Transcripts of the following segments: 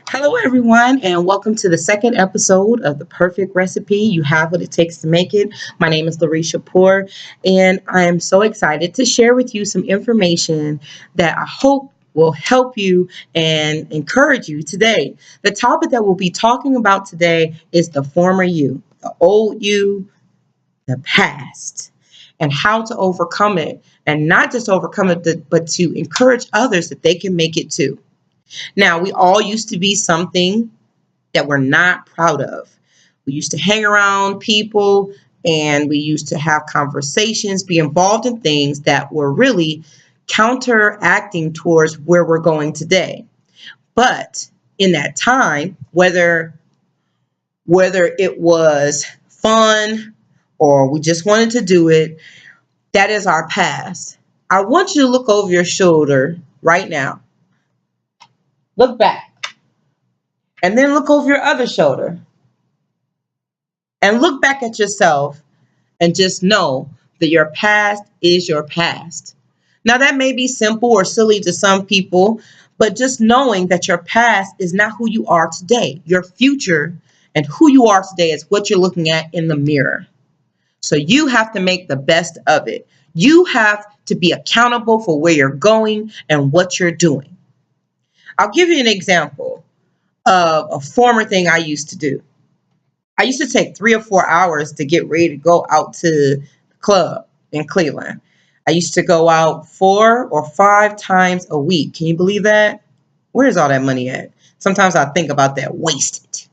Hello, everyone, and welcome to the second episode of The Perfect Recipe. You have what it takes to make it. My name is Larisha Poor, and I am so excited to share with you some information that I hope will help you and encourage you today. The topic that we'll be talking about today is the former you, the old you, the past, and how to overcome it. And not just overcome it, but to encourage others that they can make it too. Now, we all used to be something that we're not proud of. We used to hang around people and we used to have conversations, be involved in things that were really counteracting towards where we're going today. But in that time, whether it was fun or we just wanted to do it, that is our past. I want you to look over your shoulder right now. Look back and then look over your other shoulder and look back at yourself and just know that your past is your past. Now, that may be simple or silly to some people, but just knowing that your past is not who you are today. Your future and who you are today is what you're looking at in the mirror. So you have to make the best of it. You have to be accountable for where you're going and what you're doing. I'll give you an example of a former thing I used to do. I used to take 3 or 4 hours to get ready to go out to the club in Cleveland. I used to go out 4 or 5 times a week. Can you believe that? Where's all that money at? Sometimes I think about that wasted.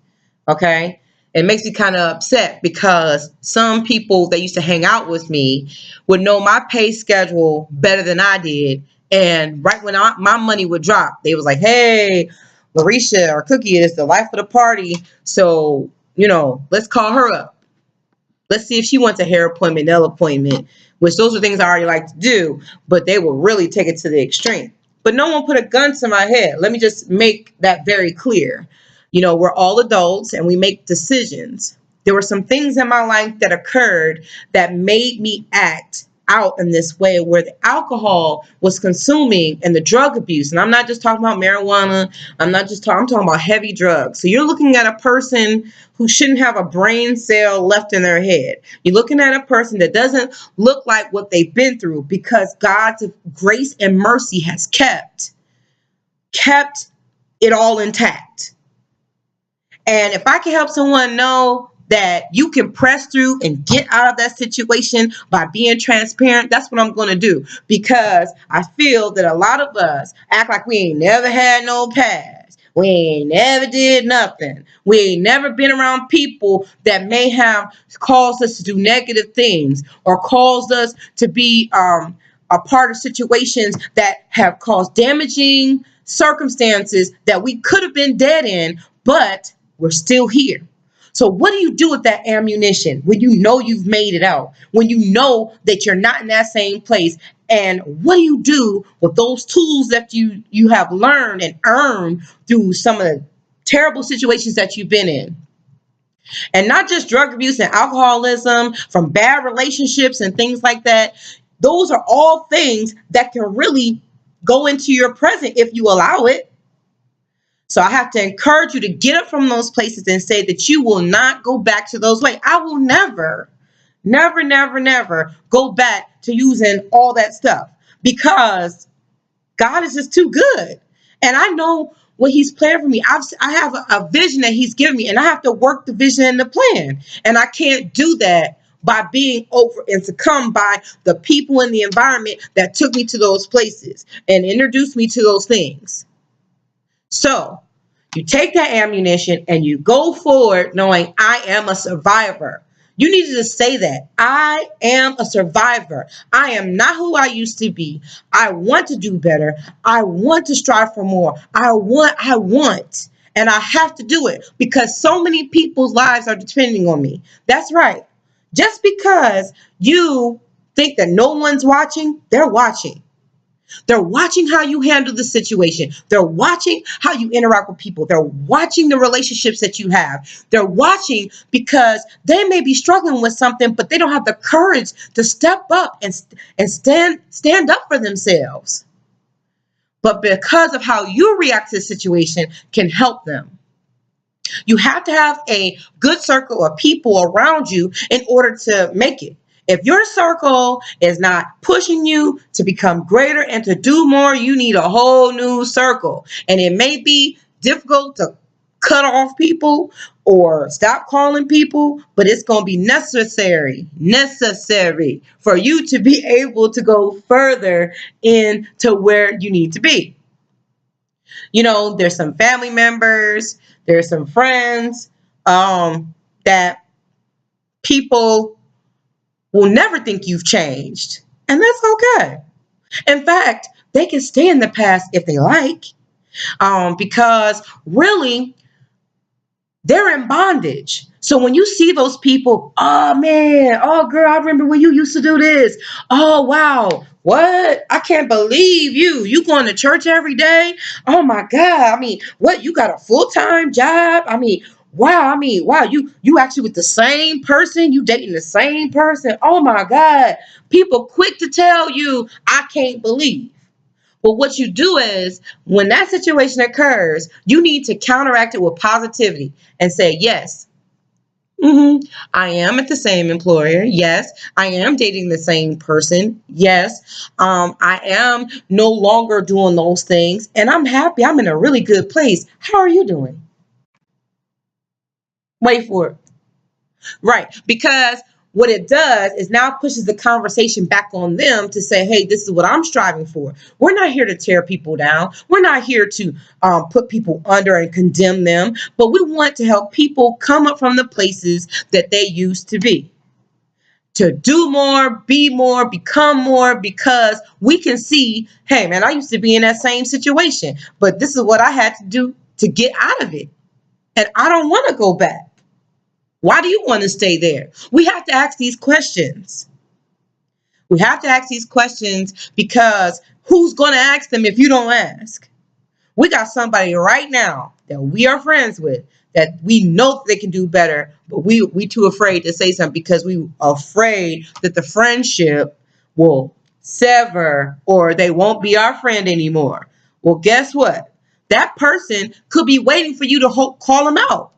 Okay? It makes me kind of upset because some people that used to hang out with me would know my pay schedule better than I did. And right when my money would drop, they was like, hey, Larisha or Cookie is the life of the party. So, let's call her up. Let's see if she wants a hair appointment, nail appointment, which those are things I already like to do, but they will really take it to the extreme. But no one put a gun to my head. Let me just make that very clear. We're all adults and we make decisions. There were some things in my life that occurred that made me act out in this way where the alcohol was consuming and the drug abuse. And I'm not just talking about marijuana. I'm talking about heavy drugs. So you're looking at a person who shouldn't have a brain cell left in their head. You're looking at a person that doesn't look like what they've been through because God's grace and mercy has kept it all intact. And if I can help someone know that you can press through and get out of that situation by being transparent, that's what I'm going to do. Because I feel that a lot of us act like we ain't never had no past. We ain't never did nothing. We ain't never been around people that may have caused us to do negative things or caused us to be a part of situations that have caused damaging circumstances that we could have been dead in, but we're still here. So what do you do with that ammunition when you know you've made it out? When you know that you're not in that same place? And what do you do with those tools that you have learned and earned through some of the terrible situations that you've been in? And not just drug abuse and alcoholism, from bad relationships and things like that. Those are all things that can really go into your present if you allow it. So I have to encourage you to get up from those places and say that you will not go back to those ways. I will never, never, never, never go back to using all that stuff because God is just too good. And I know what he's planned for me. I have a vision that he's given me, and I have to work the vision and the plan. And I can't do that by being over and succumb by the people in the environment that took me to those places and introduced me to those things. So you take that ammunition and you go forward knowing I am a survivor. You need to just say that. I am a survivor. I am not who I used to be. I want to do better. I want to strive for more. I want. And I have to do it because so many people's lives are depending on me. That's right. Just because you think that no one's watching, they're watching. They're watching how you handle the situation. They're watching how you interact with people. They're watching the relationships that you have. They're watching because they may be struggling with something, but they don't have the courage to step up and stand up for themselves. but because of how you react to the situation can help them. You have to have a good circle of people around you in order to make it. If your circle is not pushing you to become greater and to do more, you need a whole new circle. And it may be difficult to cut off people or stop calling people, but it's going to be necessary for you to be able to go further into where you need to be. There's some family members, there's some friends that people will never think you've changed. And that's okay. In fact, they can stay in the past if they like, because really, they're in bondage. So when you see those people, oh man, oh girl, I remember when you used to do this. Oh wow, what? I can't believe you. You going to church every day? Oh my God. I mean, what? You got a full-time job? I mean, wow. Wow. You actually with the same person? You dating the same person? Oh my God. People quick to tell you, I can't believe. But what you do is, when that situation occurs, you need to counteract it with positivity and say, yes, I am at the same employer. Yes, I am dating the same person. Yes, I am no longer doing those things, and I'm happy. I'm in a really good place. How are you doing? Wait for it. Right. Because what it does is now pushes the conversation back on them to say, hey, this is what I'm striving for. We're not here to tear people down. We're not here to put people under and condemn them, but we want to help people come up from the places that they used to be. To do more, be more, become more, because we can see, hey, man, I used to be in that same situation, but this is what I had to do to get out of it. And I don't want to go back. Why do you want to stay there? We have to ask these questions. We have to ask these questions because who's going to ask them if you don't ask? We got somebody right now that we are friends with that we know that they can do better, but we too afraid to say something because we are afraid that the friendship will sever or they won't be our friend anymore. Well, guess what? That person could be waiting for you to call them out.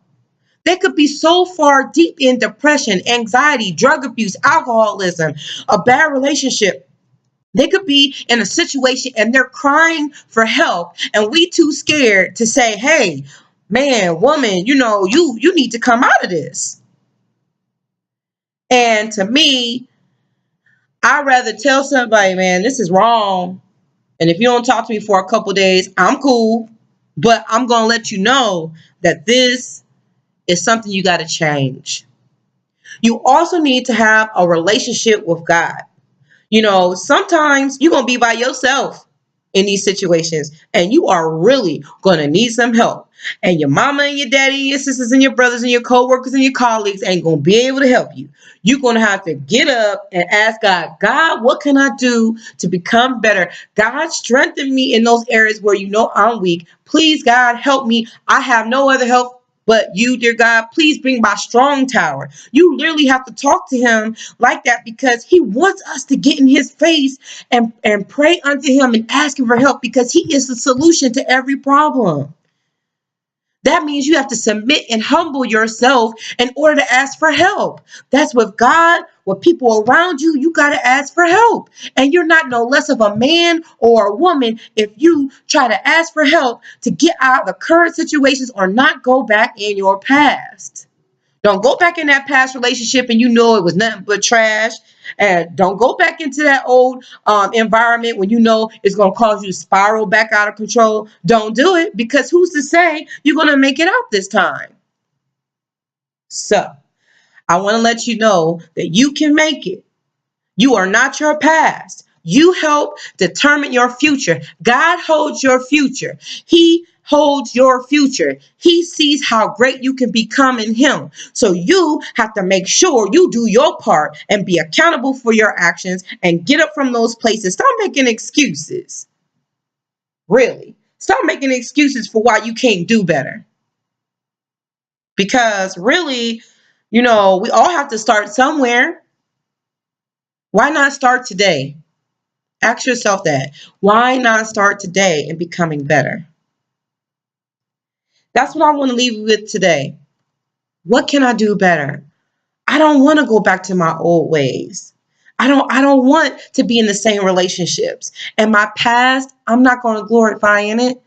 They could be so far deep in depression, anxiety, drug abuse, alcoholism, a bad relationship. They could be in a situation and they're crying for help, and we too scared to say, hey, man, woman, you need to come out of this. And to me, I'd rather tell somebody, man, this is wrong. And if you don't talk to me for a couple days, I'm cool. But I'm going to let you know that this is something you got to change. You also need to have a relationship with God. Sometimes you're going to be by yourself in these situations, and you are really going to need some help. And your mama and your daddy and your sisters and your brothers and your co-workers and your colleagues ain't going to be able to help you. You're going to have to get up and ask God, God, what can I do to become better? God, strengthen me in those areas where I'm weak. Please, God, help me. I have no other help but you, dear God. Please bring my strong tower. You literally have to talk to him like that because he wants us to get in his face and pray unto him and ask him for help because he is the solution to every problem. That means you have to submit and humble yourself in order to ask for help. That's with God, with people around you, you got to ask for help. And you're not no less of a man or a woman if you try to ask for help to get out of the current situations or not go back in your past. Don't go back in that past relationship and it was nothing but trash. And don't go back into that old environment when it's going to cause you to spiral back out of control. Don't do it because who's to say you're going to make it out this time? So I want to let you know that you can make it. You are not your past. You help determine your future. God holds your future. He holds your future. He sees how great you can become in him. So you have to make sure you do your part and be accountable for your actions and get up from those places. Stop making excuses. Really. Stop making excuses for why you can't do better. Because really, we all have to start somewhere. Why not start today? Ask yourself that. Why not start today in becoming better? That's what I want to leave you with today. What can I do better? I don't want to go back to my old ways. I don't want to be in the same relationships. And my past, I'm not going to glorify in it.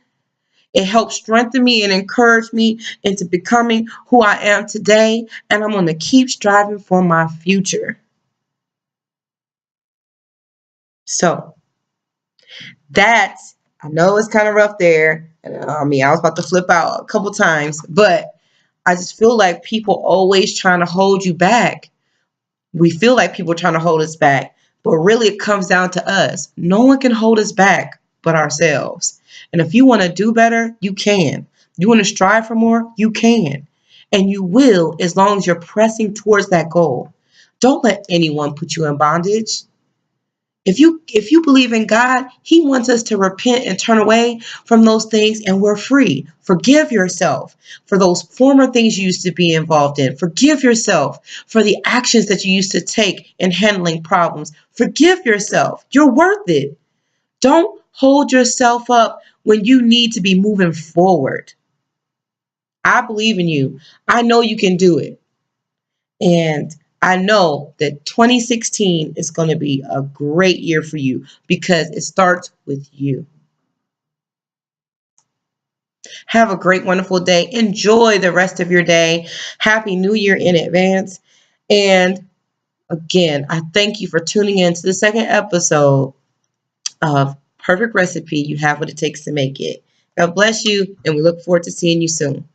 It helps strengthen me and encourage me into becoming who I am today. And I'm going to keep striving for my future. So that's, I know it's kind of rough there. And I was about to flip out a couple times, but I just feel like people always trying to hold you back. We feel like people are trying to hold us back, but really it comes down to us. No one can hold us back but ourselves. And if you want to do better, you can. You want to strive for more, you can. And you will, as long as you're pressing towards that goal. Don't let anyone put you in bondage. If you believe in God, he wants us to repent and turn away from those things, and we're free. Forgive yourself for those former things you used to be involved in. Forgive yourself for the actions that you used to take in handling problems. Forgive yourself. You're worth it. Don't hold yourself up when you need to be moving forward. I believe in you. I know you can do it. And I know that 2016 is going to be a great year for you because it starts with you. Have a great, wonderful day. Enjoy the rest of your day. Happy New Year in advance. And again, I thank you for tuning in to the second episode of Perfect Recipe. You have what it takes to make it. God bless you, and we look forward to seeing you soon.